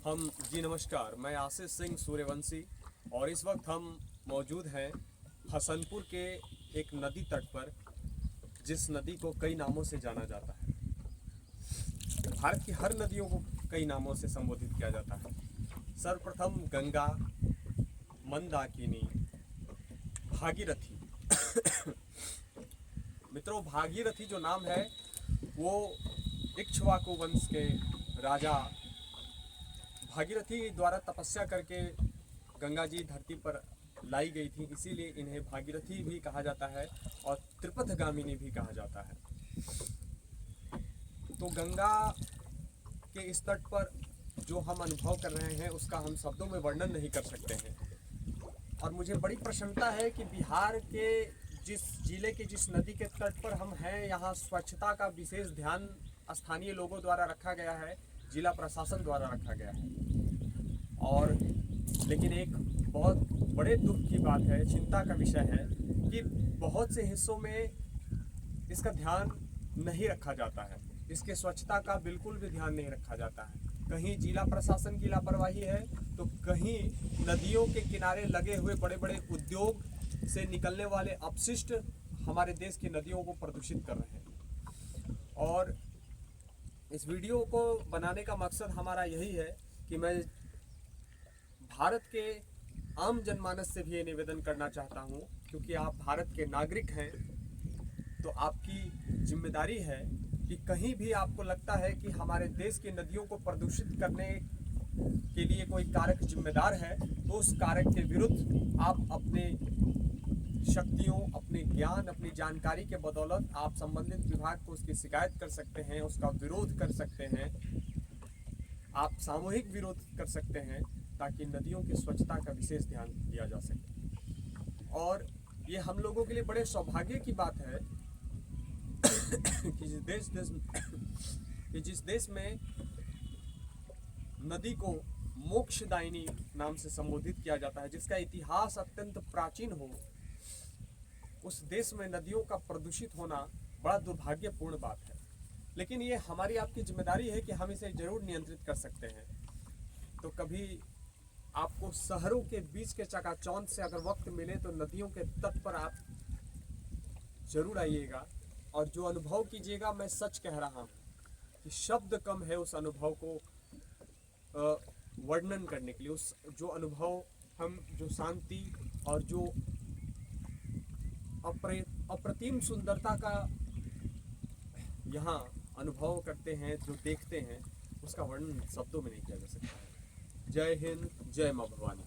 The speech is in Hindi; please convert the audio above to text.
जी नमस्कार, मैं आशीष सिंह सूर्यवंशी और इस वक्त हम मौजूद हैं हसनपुर के एक नदी तट पर, जिस नदी को कई नामों से जाना जाता है। भारत की हर नदियों को कई नामों से संबोधित किया जाता है। सर्वप्रथम गंगा, मंदाकिनी, भागीरथी। मित्रों, भागीरथी जो नाम है वो इक्ष्वाकु वंश के राजा भागीरथी द्वारा तपस्या करके गंगा जी धरती पर लाई गई थी, इसीलिए इन्हें भागीरथी भी कहा जाता है और त्रिपथगामिनी भी कहा जाता है। तो गंगा के इस तट पर जो हम अनुभव कर रहे हैं उसका हम शब्दों में वर्णन नहीं कर सकते हैं। और मुझे बड़ी प्रसन्नता है कि बिहार के जिस जिले के जिस नदी के तट पर हम हैं, यहाँ स्वच्छता का विशेष ध्यान स्थानीय लोगों द्वारा रखा गया है, जिला प्रशासन द्वारा रखा गया है। और लेकिन एक बहुत बड़े दुख की बात है, चिंता का विषय है कि बहुत से हिस्सों में इसका ध्यान नहीं रखा जाता है, इसके स्वच्छता का बिल्कुल भी ध्यान नहीं रखा जाता है। कहीं जिला प्रशासन की लापरवाही है तो कहीं नदियों के किनारे लगे हुए बड़े बड़े उद्योग से निकलने वाले अपशिष्ट हमारे देश की नदियों को प्रदूषित कर रहे हैं। और इस वीडियो को बनाने का मकसद हमारा यही है कि मैं भारत के आम जनमानस से भी ये निवेदन करना चाहता हूँ, क्योंकि आप भारत के नागरिक हैं तो आपकी जिम्मेदारी है कि कहीं भी आपको लगता है कि हमारे देश की नदियों को प्रदूषित करने के लिए कोई कारक जिम्मेदार है, तो उस कारक के विरुद्ध आप अपने शक्तियों, अपने ज्ञान, अपनी जानकारी के बदौलत आप संबंधित विभाग को उसकी शिकायत कर सकते हैं, उसका विरोध कर सकते हैं, आप सामूहिक विरोध कर सकते हैं, ताकि नदियों की स्वच्छता का विशेष ध्यान दिया जा सके। और ये हम लोगों के लिए बड़े सौभाग्य की बात है कि जिस देश में नदी को मोक्षदायिनी नाम से संबोधित किया जाता है, जिसका इतिहास अत्यंत प्राचीन हो, उस देश में नदियों का प्रदूषित होना बड़ा दुर्भाग्यपूर्ण बात है। लेकिन ये हमारी आपकी जिम्मेदारी है कि हम इसे जरूर नियंत्रित कर सकते हैं। तो कभी आपको शहरों के बीच के चकाचौंध से अगर वक्त मिले तो नदियों के तट पर आप जरूर आइएगा और जो अनुभव कीजिएगा, मैं सच कह रहा हूँ कि शब्द कम है उस अनुभव को वर्णन करने के लिए। उस जो अनुभव हम जो शांति और जो अप्रतिम सुंदरता का यहाँ अनुभव करते हैं, जो देखते हैं, उसका वर्णन शब्दों में नहीं किया जा सकता है। जय हिंद, जय माँ भवानी।